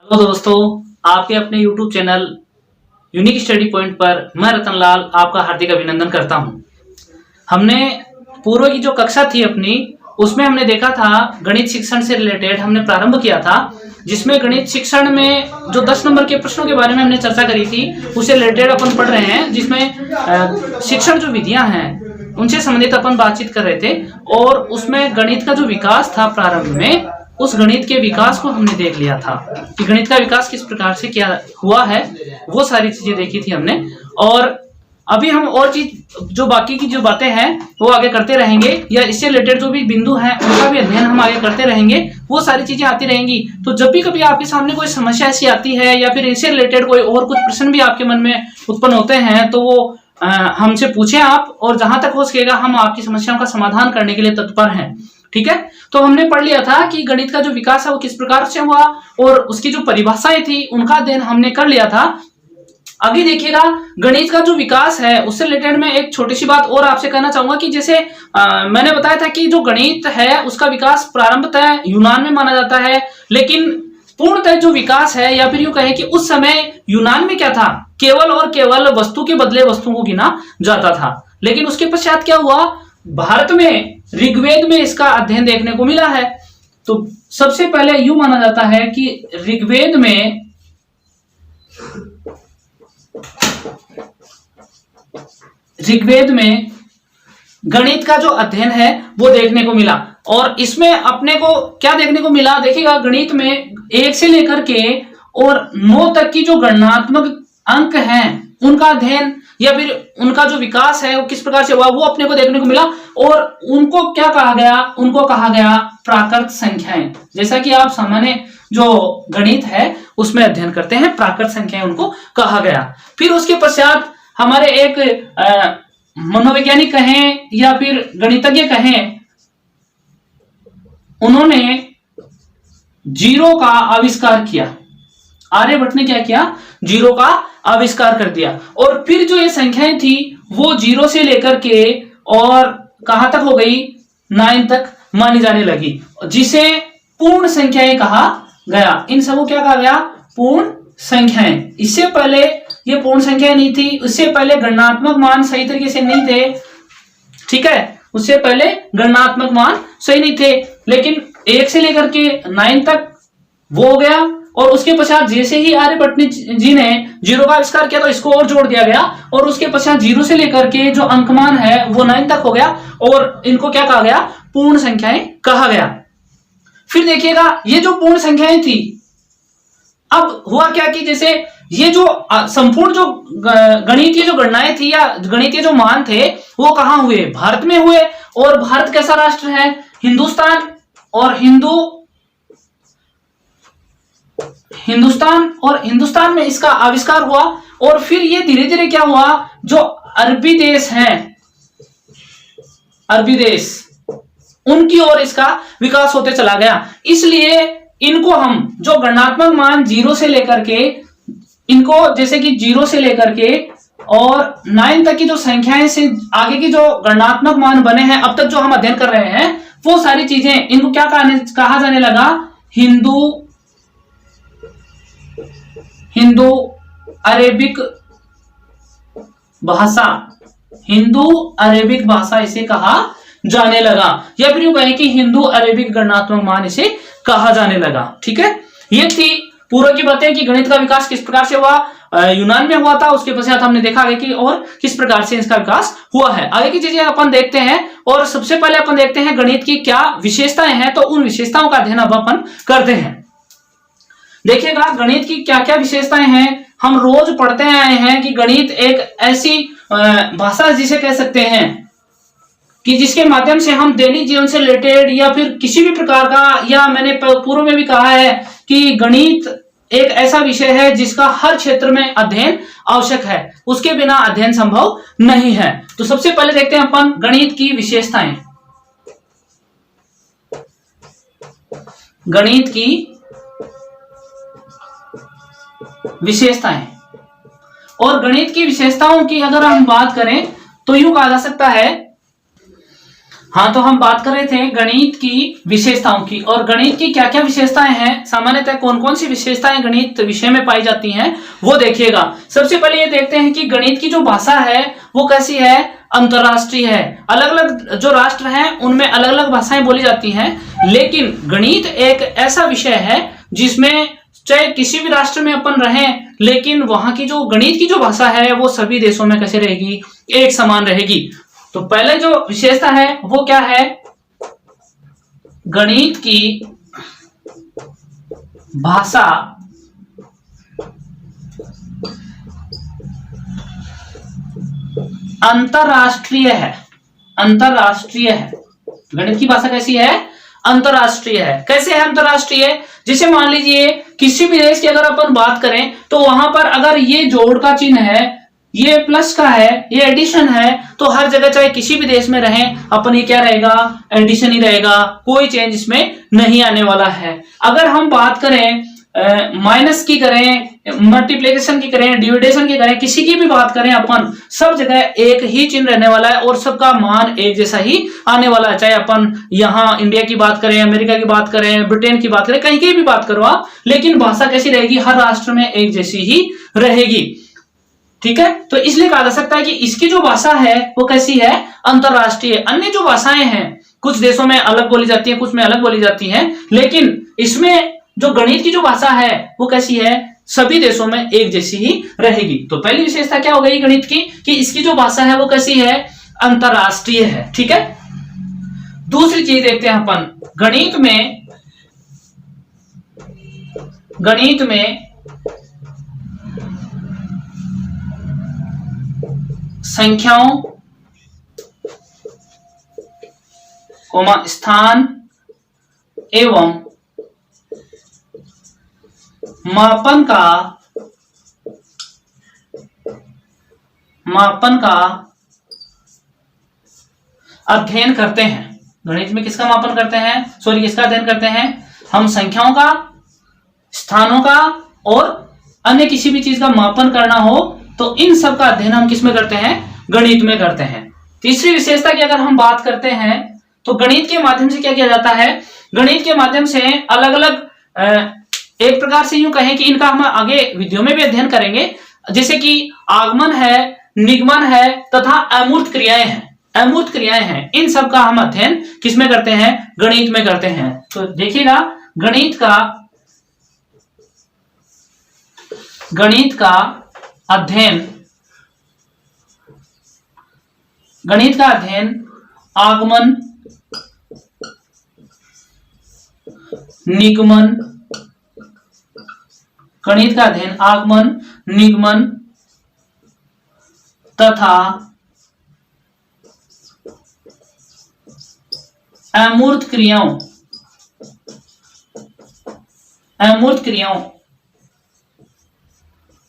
Hello दोस्तों, आपके अपने YouTube channel unique study point पर मैं रतनलाल आपका हार्दिक अभिनंदन करता हूं। हमने पूर्व की जो कक्षा थी अपनी, उसमें हमने देखा था गणित शिक्षण से रिलेटेड हमने प्रारंभ किया था, जिसमें गणित शिक्षण में जो 10 नंबर के प्रश्नों के बारे में हमने चर्चा करी थी उससे रिलेटेड अपन पढ़ रहे हैं, जिसमें शिक्षण जो विधियां हैं उनसे संबंधित अपन बातचीत कर रहे थे। और उसमें गणित का जो विकास था प्रारंभ में, उस गणित के विकास को हमने देख लिया था कि गणित का विकास किस प्रकार से क्या हुआ है, वो सारी चीजें देखी थी हमने। और अभी हम और चीज जो बाकी की जो बातें हैं वो आगे करते रहेंगे, या इससे रिलेटेड जो भी बिंदु हैं उनका भी अध्ययन हम आगे करते रहेंगे। वो सारी चीजें आती रहेंगी। तो जब भी कभी आपके सामने कोई समस्या ऐसी आती है या फिर इससे रिलेटेड कोई और कुछ प्रश्न भी आपके मन में उत्पन्न होते हैं तो वो हमसे पूछें आप, और जहां तक हो सकेगा हम आपकी समस्याओं का समाधान करने के लिए तत्पर हैं। ठीक है, तो हमने पढ़ लिया था कि गणित का जो विकास है वो किस प्रकार से हुआ और उसकी जो परिभाषाएं थी उनका अध्ययन हमने कर लिया था। अभी देखिएगा गणित का जो विकास है उससे रिलेटेड मैं एक छोटी सी बात और आपसे कहना चाहूंगा कि जैसे मैंने बताया था कि जो गणित है उसका विकास प्रारंभतः यूनान में माना जाता है, लेकिन पूर्णतः जो विकास है, या फिर यूं कहें कि उस समय यूनान में क्या था, केवल और केवल वस्तु के बदले वस्तुओं को गिना जाता था। लेकिन उसके पश्चात क्या हुआ, भारत में ऋग्वेद में इसका अध्ययन देखने को मिला है। तो सबसे पहले यूं माना जाता है कि ऋग्वेद में गणित का जो अध्ययन है वो देखने को मिला। और इसमें अपने को क्या देखने को मिला, देखिएगा गणित में 1 से लेकर के और 9 तक की जो गणनात्मक अंक हैं उनका अध्ययन या फिर उनका जो विकास है वो किस प्रकार से हुआ वो अपने को देखने को मिला। और उनको क्या कहा गया, उनको कहा गया प्राकृत संख्याएं। जैसा कि आप सामान्य जो गणित है उसमें अध्ययन करते हैं, प्राकृत संख्याएं उनको कहा गया। फिर उसके पश्चात हमारे एक मनोवैज्ञानिक कहें या फिर गणितज्ञ कहें, उन्होंने जीरो का आविष्कार किया। आर्यभट्ट ने क्या किया, जीरो का आविष्कार कर दिया। और फिर जो ये संख्याएं थी वो 0 से लेकर के और कहां तक हो गई, 9 तक मानी जाने लगी, जिसे पूर्ण संख्याएं कहा गया। इन सबको क्या कहा गया, पूर्ण संख्याएं। इससे पहले ये पूर्ण संख्याएं नहीं थी, उससे पहले गणनात्मक मान सही तरीके से नहीं थे। ठीक है, उससे पहले गणनात्मक मान सही नहीं थे, लेकिन 1 से लेकर के 9 तक वो हो गया। और उसके पश्चात जैसे ही आर्यभट्ट जी ने जीरो का आविष्कार किया तो इसको और जोड़ दिया गया, और उसके पश्चात 0 से लेकर के जो अंकमान है वो 9 तक हो गया, और इनको क्या कहा गया, पूर्ण संख्याएं कहा गया। फिर देखिएगा ये जो पूर्ण संख्याएं थी, अब हुआ क्या कि जैसे ये जो संपूर्ण जो गणितीय जो गणनाएं थी या गणितीय जो मान थे वो कहां हुए, भारत में हुए। और भारत कैसा राष्ट्र है, हिंदुस्तान, और हिंदुस्तान में इसका आविष्कार हुआ। और फिर ये धीरे धीरे क्या हुआ, जो अरबी देश हैं, अरबी देश, उनकी ओर इसका विकास होते चला गया। इसलिए इनको हम जो गणनात्मक मान 0 से लेकर के, इनको जैसे कि 0 से लेकर के और 9 तक की जो संख्याएं से आगे की जो गणनात्मक मान बने हैं अब तक जो हम अध्ययन कर रहे हैं, वो सारी चीजें इनको क्या कहा जाने लगा, हिंदू अरेबिक भाषा, हिंदू अरेबिक भाषा इसे कहा जाने लगा, या फिर यूं कहें कि हिंदू अरेबिक गणनात्मक मान इसे कहा जाने लगा। ठीक है, ये थी पूर्व की बातें कि गणित का विकास किस प्रकार से हुआ, यूनान में हुआ था। उसके पश्चात हमने देखा है कि और किस प्रकार से इसका विकास हुआ है। आगे की चीजें अपन देखते हैं, और सबसे पहले अपन देखते हैं गणित की क्या विशेषताएं हैं, तो उन विशेषताओं का अध्ययन अब अपन करते हैं। देखिएगा गणित की क्या क्या विशेषताएं हैं, हम रोज पढ़ते आए हैं कि गणित एक ऐसी भाषा जिसे कह सकते हैं कि जिसके माध्यम से हम दैनिक जीवन से रिलेटेड या फिर किसी भी प्रकार का, या मैंने पूर्व में भी कहा है कि गणित एक ऐसा विषय है जिसका हर क्षेत्र में अध्ययन आवश्यक है, उसके बिना अध्ययन संभव नहीं है। तो सबसे पहले देखते हैं अपन गणित की विशेषताएं। गणित की विशेषताएं, और गणित की विशेषताओं की अगर हम बात करें तो यूं कहा जा सकता है, हाँ, तो हम बात कर रहे थे गणित की विशेषताओं की, और गणित की क्या क्या विशेषताएं हैं, सामान्यतः कौन कौन सी विशेषताएं गणित विषय में पाई जाती हैं, वो देखिएगा। सबसे पहले ये देखते हैं कि गणित की जो भाषा है वो कैसी है, अंतरराष्ट्रीय है। अलग अलग जो राष्ट्र हैं उनमें अलग अलग भाषाएं बोली जाती हैं, लेकिन गणित एक ऐसा विषय है जिसमें चाहे किसी भी राष्ट्र में अपन रहें, लेकिन वहां की जो गणित की जो भाषा है वो सभी देशों में कैसे रहेगी, एक समान रहेगी। तो पहले जो विशेषता है वो क्या है, गणित की भाषा अंतरराष्ट्रीय है। अंतरराष्ट्रीय है, गणित की भाषा कैसी है, अंतरराष्ट्रीय है। कैसे है अंतरराष्ट्रीय, जैसे मान लीजिए किसी भी देश की अगर अपन बात करें तो वहां पर अगर ये जोड़ का चिन्ह है, ये प्लस का है, ये एडिशन है, तो हर जगह चाहे किसी भी देश में रहें अपन ये क्या रहेगा, एडिशन ही रहेगा, कोई चेंज इसमें नहीं आने वाला है। अगर हम बात करें माइनस की करें, मल्टीप्लिकेशन की करें, डिविडेशन की करें, किसी की भी बात करें अपन, सब जगह एक ही चिन्ह रहने वाला है और सबका मान एक जैसा ही आने वाला है। चाहे अपन यहाँ इंडिया की बात करें, अमेरिका की बात करें, ब्रिटेन की बात करें, कहीं की भी बात करो आप, लेकिन भाषा कैसी रहेगी, हर राष्ट्र में एक जैसी ही रहेगी। ठीक है, तो इसलिए कहा जा सकता है कि इसकी जो भाषा है वो कैसी है, अंतरराष्ट्रीय। अन्य जो भाषाएं हैं कुछ देशों में अलग बोली जाती है, कुछ में अलग बोली जाती है, लेकिन इसमें जो गणित की जो भाषा है वो कैसी है, सभी देशों में एक जैसी ही रहेगी। तो पहली विशेषता क्या हो गई गणित की, कि इसकी जो भाषा है वो कैसी है, अंतरराष्ट्रीय है। ठीक है, दूसरी चीज देखते हैं अपन, गणित में संख्याओं, स्थान एवं मापन का अध्ययन करते हैं। गणित में किसका मापन करते हैं, सॉरी किसका अध्ययन करते हैं, हम संख्याओं का, स्थानों का और अन्य किसी भी चीज का मापन करना हो तो इन सब का अध्ययन हम किसमें करते हैं, गणित में करते हैं। तीसरी विशेषता की अगर हम बात करते हैं तो गणित के माध्यम से क्या किया जाता है, गणित के माध्यम से अलग अलग एक प्रकार से यूं कहें कि इनका हम आगे वीडियो में भी अध्ययन करेंगे, जैसे कि आगमन है, निगमन है तथा अमूर्त क्रियाएं हैं। अमूर्त क्रियाएं हैं, इन सब का हम अध्ययन किसमें करते हैं, गणित में करते हैं। तो देखिएगा गणित का अध्ययन आगमन, निगमन, गणित का अध्ययन आगमन, निगमन तथा अमूर्त क्रियाओं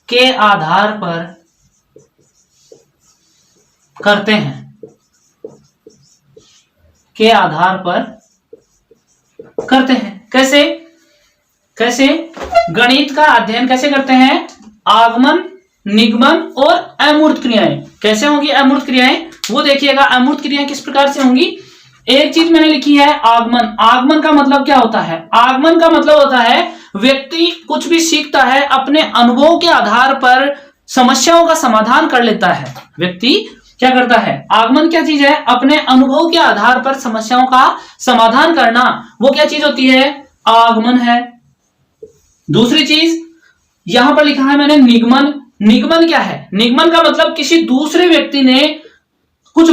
के आधार पर करते हैं, कैसे गणित का अध्ययन कैसे करते हैं, आगमन, निगमन और अमूर्त क्रियाएं। कैसे होंगी अमूर्त क्रियाएं, वो देखिएगा। अमूर्त क्रियाएं किस प्रकार से होंगी, एक चीज मैंने लिखी है आगमन। आगमन का मतलब क्या होता है, आगमन का मतलब होता है व्यक्ति कुछ भी सीखता है, अपने अनुभव के आधार पर समस्याओं का समाधान कर लेता है। व्यक्ति क्या करता है, आगमन क्या चीज है, अपने अनुभव के आधार पर समस्याओं का समाधान करना, वो क्या चीज होती है, आगमन है। दूसरी चीज यहां पर लिखा है मैंने निगमन। निगमन क्या है, निगमन का मतलब किसी दूसरे व्यक्ति ने कुछ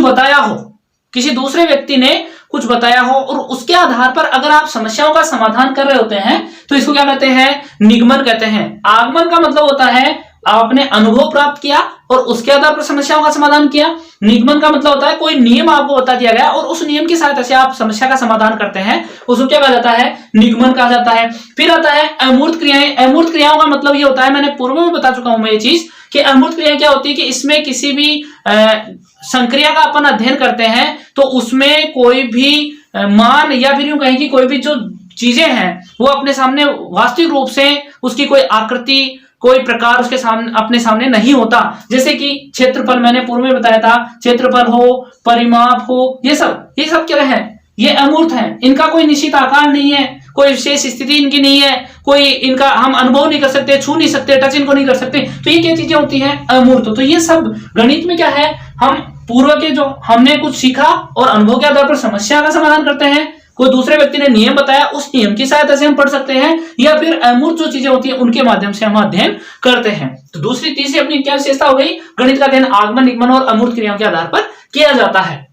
बताया हो, और उसके आधार पर अगर आप समस्याओं का समाधान कर रहे होते हैं तो इसको क्या कहते हैं, निगमन कहते हैं। आगमन का मतलब होता है आपने अनुभव प्राप्त किया और उसके आधार पर समस्याओं का समाधान किया। निगमन का मतलब होता है कोई नियम आपको बता दिया गया और उस नियम की सहायता से आप समस्या का समाधान करते हैं, उसको क्या कहा जाता है, निगमन कहा जाता है। फिर आता है अमूर्त क्रियाएं। अमूर्त क्रियाओं का मतलब ये होता है, मैंने पूर्व में बता चुका हूं मैं ये चीज, कि अमूर्त क्रियाएं क्या होती है कि इसमें किसी भी संक्रिया का अपन अध्ययन करते हैं तो उसमें कोई भी मान या फिर यूं कहें कि कोई भी जो चीजें हैं वो अपने सामने वास्तविक रूप से उसकी कोई आकृति, कोई प्रकार उसके सामने अपने सामने नहीं होता। जैसे कि क्षेत्रफल, मैंने पूर्व में बताया था, क्षेत्रफल हो, परिमाप हो, ये सब क्या है, ये अमूर्त हैं। इनका कोई निश्चित आकार नहीं है, कोई विशेष स्थिति इनकी नहीं है, कोई इनका हम अनुभव नहीं कर सकते, छू नहीं सकते, टच इनको नहीं कर सकते। तो ये क्या चीजें होती हैं, अमूर्त। तो ये सब गणित में क्या है, हम पूर्व के जो हमने कुछ सीखा और अनुभव के आधार पर समस्या का समाधान करते हैं। कोई दूसरे व्यक्ति ने नियम बताया, उस नियम की सहायता से हम पढ़ सकते हैं, या फिर अमूर्त जो चीजें होती हैं उनके माध्यम से हम अध्ययन करते हैं। तो तीसरी अपनी क्या विशेषता हो गई, गणित का अध्ययन आगमन, निगमन और अमूर्त क्रियाओं के आधार पर किया जाता है।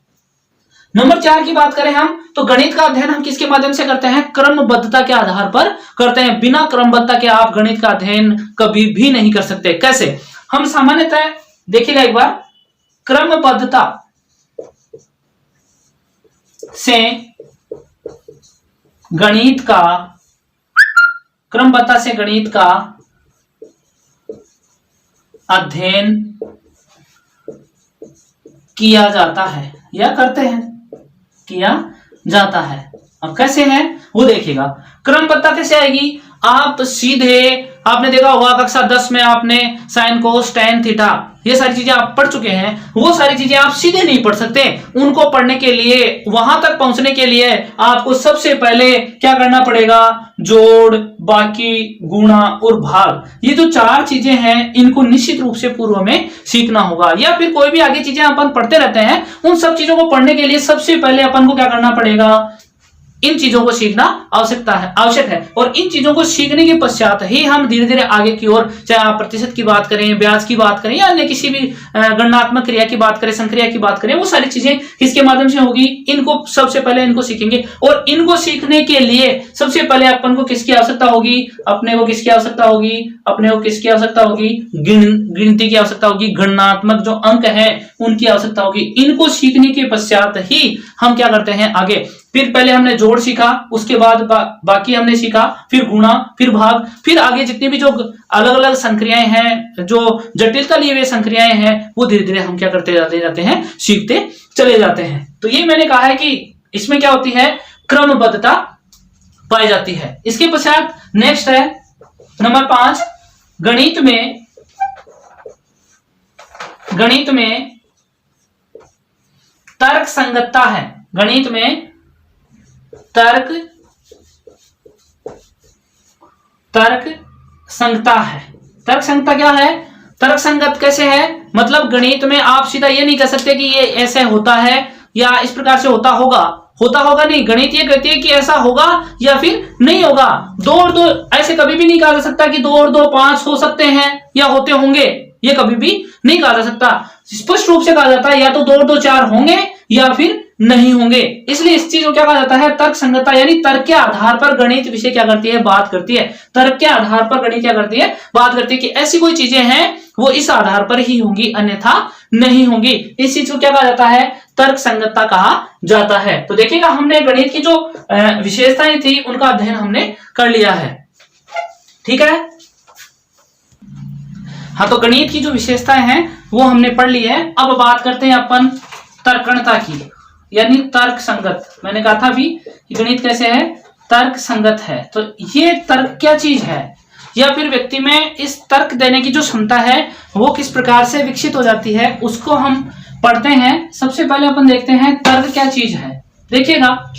नंबर 4 की बात करें हम, तो गणित का अध्ययन हम किसके माध्यम से करते हैं, क्रमबद्धता के आधार पर करते हैं। बिना क्रमबद्धता के आप गणित का अध्ययन कभी भी नहीं कर सकते। कैसे, हम सामान्यतः देखिएगा एक बार, क्रमबद्धता से गणित का अध्ययन किया जाता है या करते हैं, किया जाता है। अब कैसे है वो देखिएगा। क्रमबद्धता कैसे आएगी, आप सीधे, आपने देखा होगा कक्षा 10 में आपने साइन कोस टैन थीटा, ये सारी चीजें आप पढ़ चुके हैं। वो सारी चीजें आप सीधे नहीं पढ़ सकते। उनको पढ़ने के लिए, वहां तक पहुंचने के लिए आपको सबसे पहले क्या करना पड़ेगा, जोड़, बाकी, गुणा और भाग, ये जो 4 चीजें हैं इनको निश्चित रूप से पूर्व में सीखना होगा। या फिर कोई भी आगे चीजें अपन पढ़ते रहते हैं, उन सब चीजों को पढ़ने के लिए सबसे पहले अपन को क्या करना पड़ेगा, इन चीजों को सीखना आवश्यक है। और इन चीजों को सीखने के पश्चात ही हम धीरे धीरे आगे की ओर, चाहे आप प्रतिशत की बात करें, ब्याज की बात करें, या अन्य किसी भी गणनात्मक क्रिया की बात करें, संक्रिया की बात करें, वो सारी चीजें किसके माध्यम से होगी, इनको सबसे पहले इनको सीखेंगे। और इनको सीखने के लिए सबसे पहले अपन को किसकी आवश्यकता होगी, अपने को किसकी आवश्यकता होगी, गिनती की आवश्यकता होगी, गणनात्मक जो अंक है उनकी आवश्यकता होगी। इनको सीखने के पश्चात ही हम क्या करते हैं आगे। फिर पहले हमने जोड़ सीखा, उसके बाद बाकी हमने सीखा, फिर गुणा, फिर भाग, फिर आगे जितनी भी जो अलग अलग संक्रियाएं हैं, जो जटिलता लिए हुए संक्रियाएं हैं, वो धीरे धीरे हम क्या करते जाते हैं, सीखते चले जाते हैं। तो ये मैंने कहा है कि इसमें क्या होती है, क्रमबद्धता पाई जाती है। इसके पश्चात नेक्स्ट है नंबर 5, गणित में तर्क संगतता है। गणित में तर्क संगतता है। तर्क संगतता क्या है, तर्क संगत कैसे है, मतलब गणित में आप सीधा ये नहीं कह सकते कि ये ऐसे होता है या इस प्रकार से होता होगा नहीं। गणित ये कहती है कि ऐसा होगा या फिर नहीं होगा। 2 और 2 ऐसे कभी भी नहीं कहा जा सकता कि 2 और 2 5 हो सकते हैं या होते होंगे, ये कभी भी नहीं कहा जा सकता। स्पष्ट रूप से कहा जाता है या तो 2 और 2 4 होंगे या फिर नहीं होंगे। इसलिए इस चीज को क्या कहा जाता है, तर्क संगतता, यानी तर्क के आधार पर गणित विषय क्या करती है, बात करती है। तर्क के आधार पर गणित क्या करती है, बात करती है कि ऐसी कोई चीजें हैं वो इस आधार पर ही होंगी, अन्यथा नहीं होंगी। इस चीज को क्या कहा जाता है, तर्क संगतता कहा जाता है। तो देखिएगा, हमने गणित की जो विशेषताएं थी उनका अध्ययन हमने कर लिया है, ठीक है। हाँ, तो गणित की जो विशेषताएं हैं वो हमने पढ़ ली है। अब बात करते हैं अपन तर्कणता की, यानी तर्क संगत। मैंने कहा था अभी कि गणित कैसे है, तर्क संगत है। तो ये तर्क क्या चीज है, या फिर व्यक्ति में इस तर्क देने की जो क्षमता है वो किस प्रकार से विकसित हो जाती है, उसको हम पढ़ते हैं। सबसे पहले अपन देखते हैं तर्क क्या चीज है। देखिएगा,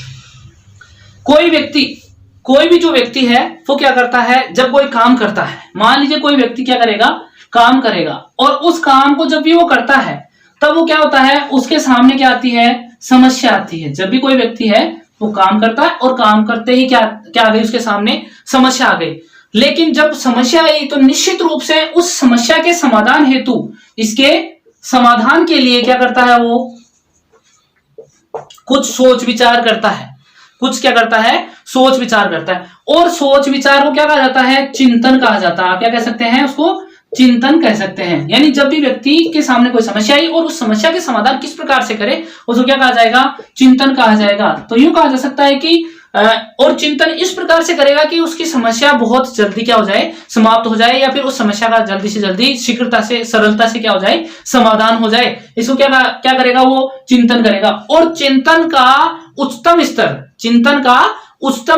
कोई भी जो व्यक्ति है वो क्या करता है, जब कोई काम करता है, मान लीजिए कोई व्यक्ति क्या करेगा, काम करेगा, और उस काम को जब भी वो करता है तब वो क्या होता है, उसके सामने क्या आती है, समस्या आती है। जब भी कोई व्यक्ति है वो काम करता है और काम करते ही क्या आ गई, उसके सामने समस्या आ गई। लेकिन जब समस्या आई तो निश्चित रूप से उस समस्या के समाधान हेतु, इसके समाधान के लिए क्या करता है, वो कुछ सोच विचार करता है, सोच विचार करता है। और सोच विचार को क्या कहा जाता है, चिंतन कहा जाता है। आप क्या कह सकते हैं, उसको चिंतन कह सकते हैं। यानी जब भी व्यक्ति के सामने कोई समस्या आई और उस समस्या के समाधान किस प्रकार से करे, उसको क्या कहा जाएगा, चिंतन कहा जाएगा। तो यूं कहा जा सकता है कि और चिंतन इस प्रकार से करेगा कि उसकी समस्या बहुत जल्दी क्या हो जाए, समाप्त हो जाए, या फिर उस समस्या का जल्दी से जल्दी शीघ्रता से, सरलता से क्या हो जाए, समाधान हो जाए। इसको क्या करेगा, वो चिंतन करेगा। और चिंतन का उच्चतम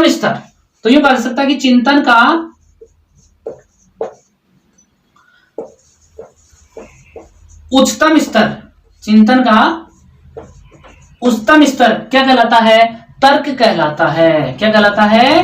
स्तर, तो यूं कहा जा सकता है कि चिंतन का उच्चतम स्तर, चिंतन का उच्चतम स्तर क्या कहलाता है? तर्क कहलाता है। क्या कहलाता है?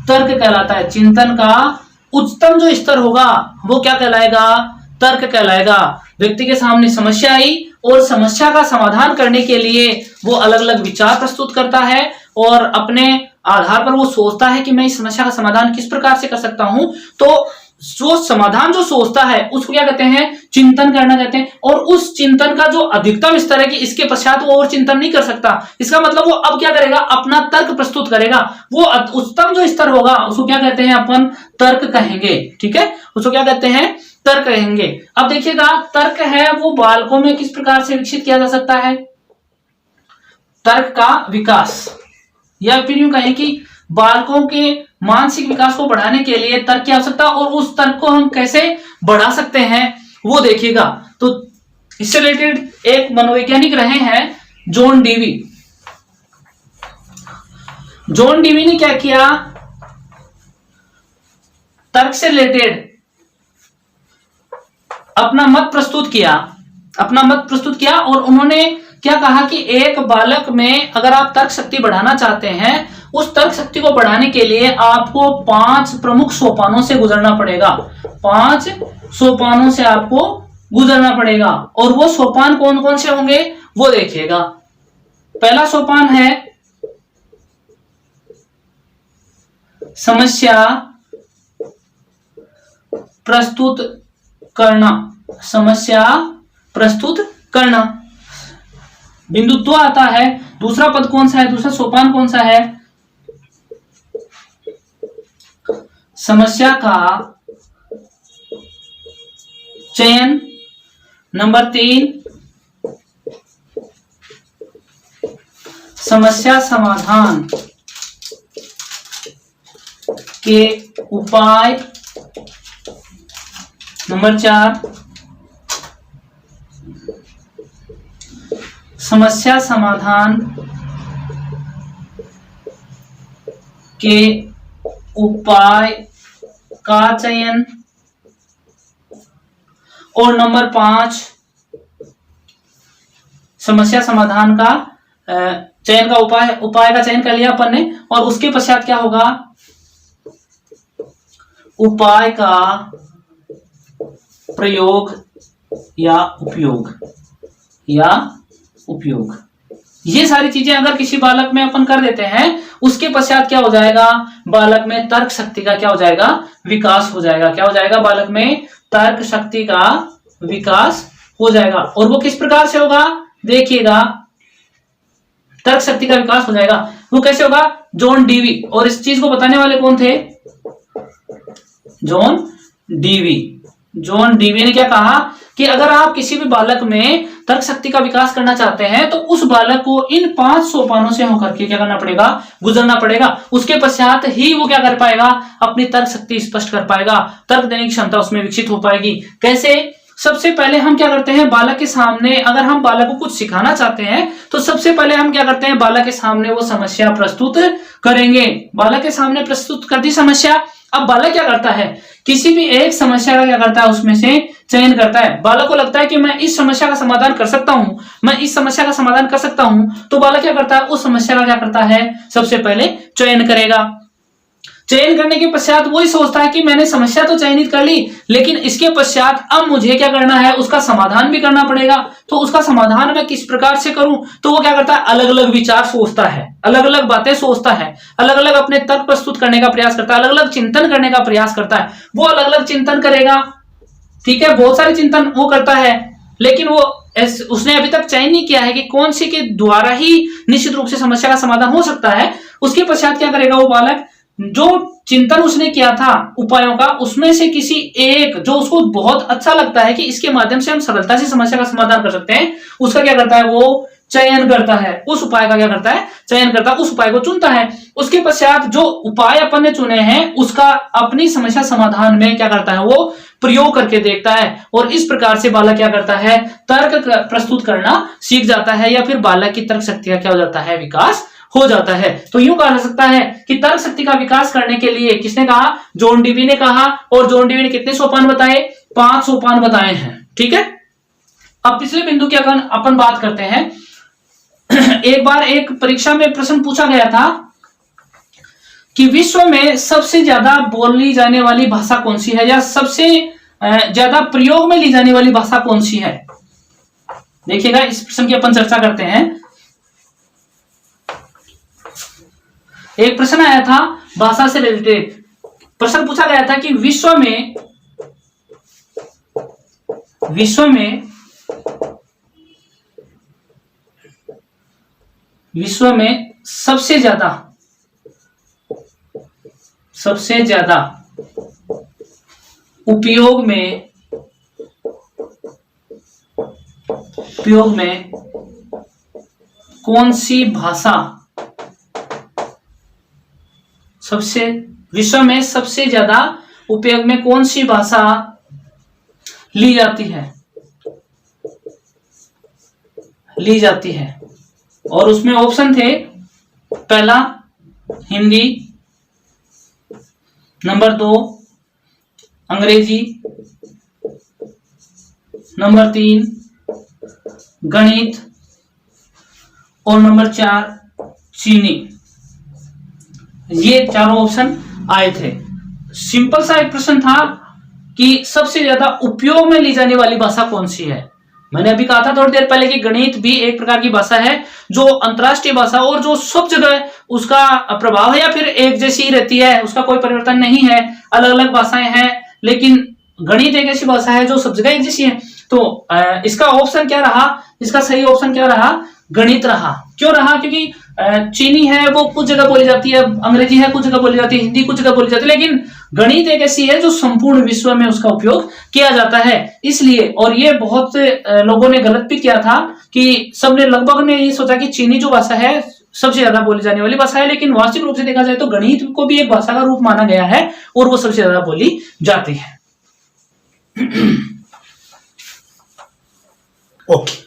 तर्क कहलाता है। चिंतन का उच्चतम जो स्तर होगा वो क्या कहलाएगा? तर्क कहलाएगा। व्यक्ति के सामने समस्या आई और समस्या का समाधान करने के लिए वो अलग अलग विचार प्रस्तुत करता है और अपने आधार पर वो सोचता है कि मैं इस समस्या का समाधान किस प्रकार से कर सकता हूं। तो जो समाधान जो सोचता है उसको क्या कहते हैं? चिंतन करना कहते हैं। और उस चिंतन का जो अधिकतम स्तर है कि इसके पश्चात वो और चिंतन नहीं कर सकता, इसका मतलब वो अब क्या करेगा? अपना तर्क प्रस्तुत करेगा। वो उच्चतम जो स्तर होगा उसको क्या कहते हैं? अपन तर्क कहेंगे। ठीक है, उसको क्या कहते हैं? तर्क कहेंगे। अब देखिएगा, तर्क है वो बालकों में किस प्रकार से विकसित किया जा सकता है? तर्क का विकास, या फिर यूं कहें कि बालकों के मानसिक विकास को बढ़ाने के लिए तर्क की आवश्यकता, और उस तर्क को हम कैसे बढ़ा सकते हैं वो देखिएगा। तो इससे रिलेटेड एक मनोवैज्ञानिक रहे हैं जॉन डीवी। जॉन डीवी ने क्या किया? तर्क से रिलेटेड अपना मत प्रस्तुत किया और उन्होंने क्या कहा कि एक बालक में अगर आप तर्क शक्ति बढ़ाना चाहते हैं, उस तर्क शक्ति को बढ़ाने के लिए आपको 5 प्रमुख सोपानों से गुजरना पड़ेगा। 5 सोपानों से आपको गुजरना पड़ेगा। और वो सोपान कौन कौन से होंगे वो देखिएगा। पहला सोपान है समस्या प्रस्तुत करना। समस्या प्रस्तुत करना, बिंदु 2 आता है। दूसरा पद कौन सा है? दूसरा सोपान कौन सा है? समस्या का चयन। नंबर 3 समस्या समाधान के उपाय। नंबर 4 समस्या समाधान के उपाय का चयन। और नंबर 5 समस्या समाधान का चयन का उपाय का चयन कर लिया अपन ने, और उसके पश्चात क्या होगा? उपाय का प्रयोग या उपयोग। ये सारी चीजें अगर किसी बालक में अपन कर देते हैं, उसके पश्चात क्या हो जाएगा? बालक में तर्क शक्ति का क्या हो जाएगा? विकास हो जाएगा। क्या हो जाएगा? बालक में तर्क शक्ति का विकास हो जाएगा। और वो किस प्रकार से होगा देखिएगा। तर्क शक्ति का विकास हो जाएगा, वो कैसे होगा? John Dewey. और इस चीज को बताने वाले कौन थे? जॉन डीवी ने क्या कहा कि अगर आप किसी भी बालक में तर्क शक्ति का विकास करना चाहते हैं तो उस बालक को इन 5 सोपानों से होकर के क्या करना पड़ेगा? गुजरना पड़ेगा। उसके पश्चात ही वो क्या कर पाएगा? अपनी तर्क शक्ति स्पष्ट कर पाएगा, तर्क देने की क्षमता उसमें विकसित हो पाएगी। कैसे? सबसे पहले हम क्या करते हैं? बालक के सामने अगर हम बालक को कुछ सिखाना चाहते हैं तो सबसे पहले हम क्या करते हैं? बालक के सामने वो समस्या प्रस्तुत करेंगे। बालक के सामने प्रस्तुत कर दी समस्या। अब बालक क्या करता है? किसी भी एक समस्या का क्या करता है? उसमें से चयन करता है। बालक को लगता है कि मैं इस समस्या का समाधान कर सकता हूं, मैं इस समस्या का समाधान कर सकता हूं, तो बालक क्या करता है? उस समस्या का क्या करता है? सबसे पहले चयन करेगा। चयन करने के पश्चात वही सोचता है कि मैंने समस्या तो चयनित कर ली, लेकिन इसके पश्चात अब मुझे क्या करना है? उसका समाधान भी करना पड़ेगा। तो उसका समाधान मैं किस प्रकार से करूं? तो वो क्या करता है? अलग अलग विचार सोचता है, अलग अलग बातें सोचता है, अलग अलग अपने तर्क प्रस्तुत करने का प्रयास करता है, अलग अलग चिंतन करने का प्रयास करता है। वो अलग अलग चिंतन करेगा, ठीक है, बहुत सारे चिंतन वो करता है, लेकिन वो उसने अभी तक चयन नहीं किया है कि कौन सी के द्वारा ही निश्चित रूप से समस्या का समाधान हो सकता है। उसके पश्चात क्या करेगा वो बालक? जो चिंतन उसने किया था उपायों का, उसमें से किसी एक जो उसको बहुत अच्छा लगता है कि इसके माध्यम से हम सरलता से समस्या का समाधान कर सकते हैं, उसका क्या करता है? वो चयन करता है। उस उपाय का क्या करता है? चयन करता है, उस उपाय को चुनता है। उसके पश्चात जो उपाय अपन ने चुने हैं उसका अपनी समस्या समाधान में क्या करता है? वो प्रयोग करके देखता है। और इस प्रकार से बालक क्या करता है? तर्क प्रस्तुत करना सीख जाता है, या फिर बालक की तर्क शक्ति का क्या हो जाता है? विकास हो जाता है। तो यूं कहा जा सकता है कि तर्क शक्ति का विकास करने के लिए किसने कहा? जॉन डीवी ने कहा। और जॉन डीवी ने कितने सोपान बताए? 5 सोपान बताए हैं। ठीक है, अब पिछले बिंदु की अगर अपन बात करते हैं, एक बार एक परीक्षा में प्रश्न पूछा गया था कि विश्व में सबसे ज्यादा बोली जाने वाली भाषा कौन सी है, या सबसे ज्यादा प्रयोग में ली जाने वाली भाषा कौन सी है। देखिएगा, इस प्रश्न की अपन चर्चा करते हैं। एक प्रश्न आया था भाषा से रिलेटेड, प्रश्न पूछा गया था कि विश्व में सबसे ज्यादा उपयोग में कौन सी भाषा विश्व में सबसे ज्यादा उपयोग में कौन सी भाषा ली जाती है। और उसमें ऑप्शन थे, पहला हिंदी, नंबर 2 अंग्रेजी, नंबर 3 गणित और नंबर 4 चीनी। ये चारों ऑप्शन आए थे। सिंपल सा एक प्रश्न था कि सबसे ज्यादा उपयोग में ली जाने वाली भाषा कौन सी है। मैंने अभी कहा था थोड़ी देर पहले कि गणित भी एक प्रकार की भाषा है जो अंतरराष्ट्रीय भाषा और जो सब जगह उसका प्रभाव है या फिर एक जैसी ही रहती है, उसका कोई परिवर्तन नहीं है, अलग अलग भाषाएं हैं, लेकिन गणित एक ऐसी भाषा है जो सब जगह एक जैसी है। तो इसका ऑप्शन क्या रहा, इसका सही ऑप्शन क्या रहा, गणित रहा। क्यों रहा? क्योंकि चीनी है वो कुछ जगह बोली जाती है, अंग्रेजी है कुछ जगह बोली जाती है, हिंदी कुछ जगह बोली जाती है, लेकिन गणित एक ऐसी है जो संपूर्ण विश्व में उसका उपयोग किया जाता है। इसलिए, और ये बहुत लोगों ने गलत भी किया था कि सबने लगभग ने ये सोचा कि चीनी जो भाषा है सबसे ज्यादा बोली जाने वाली भाषा है, लेकिन वास्तविक रूप से देखा जाए तो गणित को भी एक भाषा का रूप माना गया है और वो सबसे ज्यादा बोली जाती है। ओके,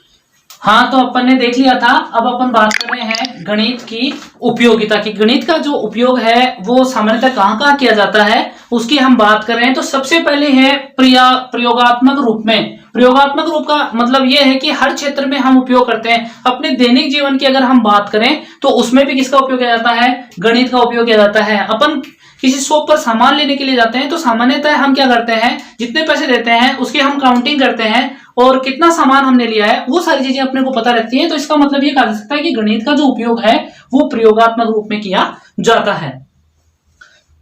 हाँ, तो अपन ने देख लिया था। अब अपन बात कर रहे हैं गणित की उपयोगिता की। गणित का जो उपयोग है वो सामान्यतः कहाँ किया जाता है उसकी हम बात कर रहे हैं। तो सबसे पहले है प्रयोगात्मक रूप में। प्रयोगात्मक रूप का मतलब यह है कि हर क्षेत्र में हम उपयोग करते हैं। अपने दैनिक जीवन की अगर हम बात करें तो उसमें भी किसका उपयोग किया जाता है, गणित का उपयोग किया जाता है। अपन किसी शॉप पर सामान लेने के लिए जाते हैं तो सामान्यतः हम क्या करते हैं, जितने पैसे देते हैं उसकी हम काउंटिंग करते हैं और कितना सामान हमने लिया है वो सारी चीजें अपने को पता रहती हैं। तो इसका मतलब ये कहा जा सकता है कि गणित का जो उपयोग है वो प्रयोगात्मक रूप में किया जाता है।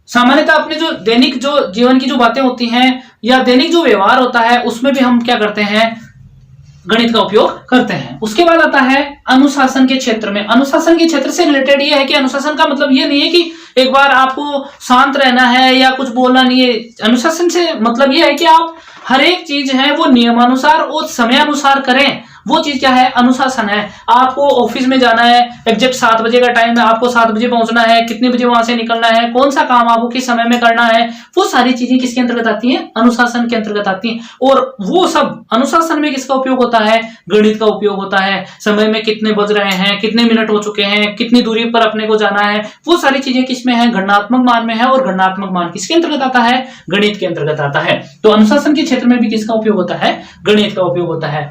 सामान्यतः अपने जो दैनिक जो जीवन की जो बातें होती हैं या दैनिक जो व्यवहार होता है उसमें भी हम क्या करते हैं, गणित का उपयोग करते हैं। उसके बाद आता है अनुशासन के क्षेत्र में। अनुशासन के क्षेत्र से रिलेटेड ये है कि अनुशासन का मतलब ये नहीं है कि एक बार आपको शांत रहना है या कुछ बोलना नहीं है। अनुशासन से मतलब ये है कि आप हर एक चीज है वो नियमानुसार और समयानुसार करें, वो चीज क्या है, अनुशासन है। आपको ऑफिस में जाना है, एग्जैक्ट 7 बजे का टाइम है, आपको 7 बजे पहुंचना है, कितने बजे वहां से निकलना है, कौन सा काम आपको किस समय में करना है, वो सारी चीजें किसके अंतर्गत आती हैं, अनुशासन के अंतर्गत आती हैं। और वो सब अनुशासन में किसका उपयोग होता है, गणित का उपयोग होता है। समय में कितने बज रहे हैं, कितने मिनट हो चुके हैं, कितनी दूरी पर अपने को जाना है, वो सारी चीजें किसमें है, गणनात्मक मान में है। और गणनात्मक मान किसके अंतर्गत आता है, गणित के अंतर्गत आता है। तो अनुशासन के क्षेत्र में भी किसका उपयोग होता है, गणित का उपयोग होता है।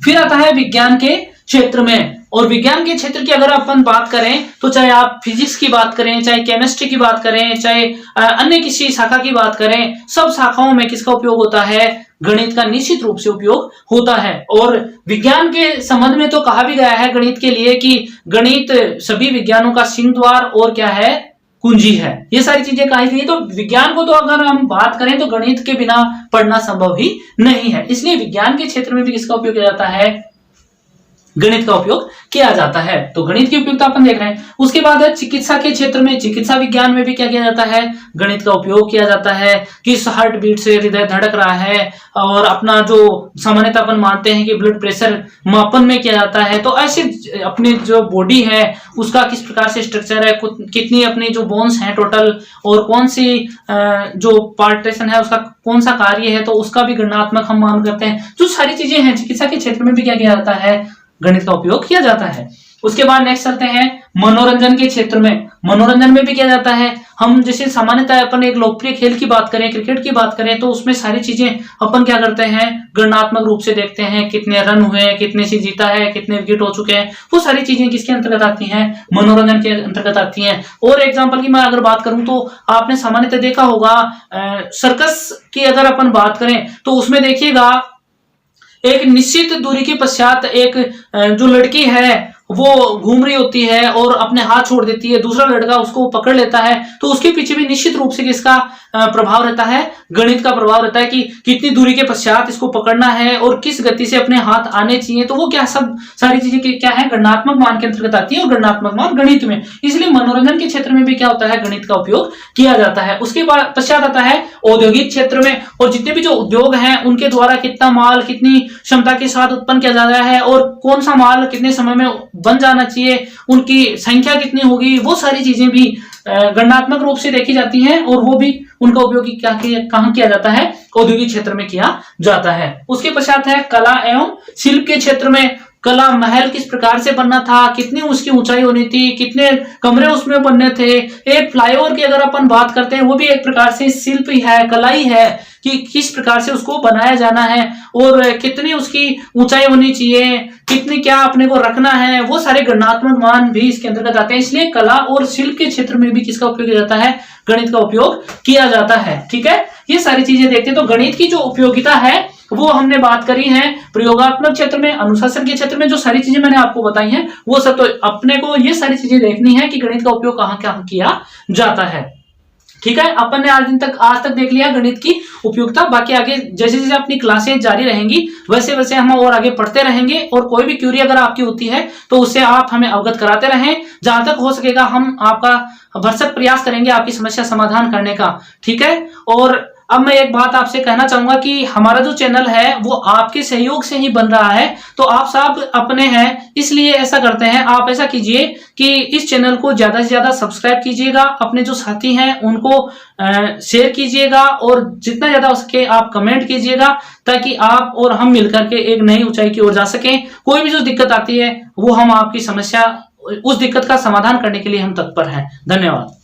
फिर आता है विज्ञान के क्षेत्र में। और विज्ञान के क्षेत्र की अगर अपन बात करें तो चाहे आप फिजिक्स की बात करें, चाहे केमिस्ट्री की बात करें, चाहे अन्य किसी शाखा की बात करें, सब शाखाओं में किसका उपयोग होता है, गणित का निश्चित रूप से उपयोग होता है। और विज्ञान के संबंध में तो कहा भी गया है गणित के लिए कि गणित सभी विज्ञानों का सिंहद्वार और क्या है, कुंजी है। ये सारी चीजें कही गई। तो विज्ञान को तो अगर हम बात करें तो गणित के बिना पढ़ना संभव ही नहीं है। इसलिए विज्ञान के क्षेत्र में भी किसका उपयोग किया जाता है, गणित का उपयोग किया जाता है। तो गणित की उपयोगिता अपन देख रहे हैं। उसके बाद है चिकित्सा के क्षेत्र में। चिकित्सा विज्ञान में भी क्या किया जाता है, गणित का उपयोग किया जाता है। किस हार्ट बीट से हृदय धड़क रहा है और अपना जो सामान्यतः अपन मानते हैं कि ब्लड प्रेशर मापन में किया जाता है। तो ऐसे अपनी जो बॉडी है उसका किस प्रकार से स्ट्रक्चर है, कितनी अपनी जो बोन्स हैं टोटल, और कौन सी जो पार्टेशन है उसका कौन सा कार्य है, तो उसका भी गणनात्मक हम मान करते हैं। जो सारी चीजें हैं चिकित्सा के क्षेत्र में भी क्या किया जाता है, गणित का उपयोग किया जाता है। उसके बाद नेक्स्ट चलते हैं मनोरंजन के क्षेत्र में। मनोरंजन में भी क्या जाता है, हम जैसे सामान्यतः अपन एक लोकप्रिय खेल की बात करें, क्रिकेट की बात करें, तो उसमें सारी चीजें अपन क्या करते हैं, गणनात्मक रूप से देखते हैं, कितने रन हुए हैं, कितने से जीता है, कितने विकेट हो चुके हैं, वो सारी चीजें किसके अंतर्गत आती हैं, मनोरंजन के अंतर्गत आती हैं। और एग्जाम्पल की मैं अगर बात करूं तो आपने सामान्यतः देखा होगा सर्कस की अगर अपन बात करें तो उसमें देखिएगा एक निश्चित दूरी के पश्चात एक जो लड़की है वो घूम रही होती है और अपने हाथ छोड़ देती है, दूसरा लड़का उसको पकड़ लेता है, तो उसके पीछे भी निश्चित रूप से किसका प्रभाव रहता है, गणित का प्रभाव रहता है कि कितनी दूरी के पश्चात इसको पकड़ना है और किस गति से अपने हाथ आने चाहिए। तो वो क्या सब सारी चीजें क्या है, गणनात्मक मान के अंतर्गत आती है और गणनात्मक मान गणित में, इसलिए मनोरंजन के क्षेत्र में भी क्या होता है, गणित का उपयोग किया जाता है। उसके बाद पश्चात आता है औद्योगिक क्षेत्र में, और जितने भी जो उद्योग हैं उनके द्वारा कितना माल कितनी क्षमता के साथ उत्पन्न किया जा रहा है और कौन सा माल कितने समय में बन जाना चाहिए, उनकी संख्या कितनी होगी, वो सारी चीजें भी गणनात्मक रूप से देखी जाती हैं और वो भी उनका उपयोग कहाँ किया जाता है, औद्योगिक क्षेत्र में किया जाता है। उसके पश्चात है कला एवं शिल्प के क्षेत्र में। कला महल किस प्रकार से बनना था, कितनी उसकी ऊंचाई होनी थी, कितने कमरे उसमें बनने थे। एक फ्लाईओवर की अगर अपन बात करते हैं वो भी एक प्रकार से शिल्प ही है, कला ही है कि किस प्रकार से उसको बनाया जाना है और कितनी उसकी ऊंचाई होनी चाहिए, कितनी क्या अपने को रखना है, वो सारे गणनात्मक मान भी इसके अंतर्गत आते हैं। इसलिए कला और शिल्प के क्षेत्र में भी किसका उपयोग किया जाता है, गणित का उपयोग किया जाता है। ठीक है, ये सारी चीजें देखते हैं। तो गणित की जो उपयोगिता है वो हमने बात करी है प्रयोगात्मक क्षेत्र में, अनुशासन के क्षेत्र में, जो सारी चीजें मैंने आपको बताई हैं वो सब। तो अपने को ये सारी चीजें देखनी है कि गणित का उपयोग कहाँ किया जाता है। ठीक है, अपन ने आज तक देख लिया गणित की उपयोगिता। बाकी आगे जैसे जैसे अपनी क्लासें जारी रहेंगी वैसे वैसे हम और आगे पढ़ते रहेंगे, और कोई भी क्यूरी अगर आपकी होती है तो उससे आप हमें अवगत कराते रहें। जहां तक हो सकेगा हम आपका भरसक प्रयास करेंगे आपकी समस्या समाधान करने का। ठीक है, और अब मैं एक बात आपसे कहना चाहूंगा कि हमारा जो चैनल है वो आपके सहयोग से ही बन रहा है, तो आप सब अपने हैं, इसलिए ऐसा करते हैं। आप ऐसा कीजिए कि इस चैनल को ज्यादा से ज्यादा सब्सक्राइब कीजिएगा, अपने जो साथी हैं उनको शेयर कीजिएगा, और जितना ज्यादा हो सके आप कमेंट कीजिएगा, ताकि आप और हम मिलकर के एक नई ऊंचाई की ओर जा सकें। कोई भी जो दिक्कत आती है वो हम आपकी समस्या, उस दिक्कत का समाधान करने के लिए हम तत्पर हैं। धन्यवाद।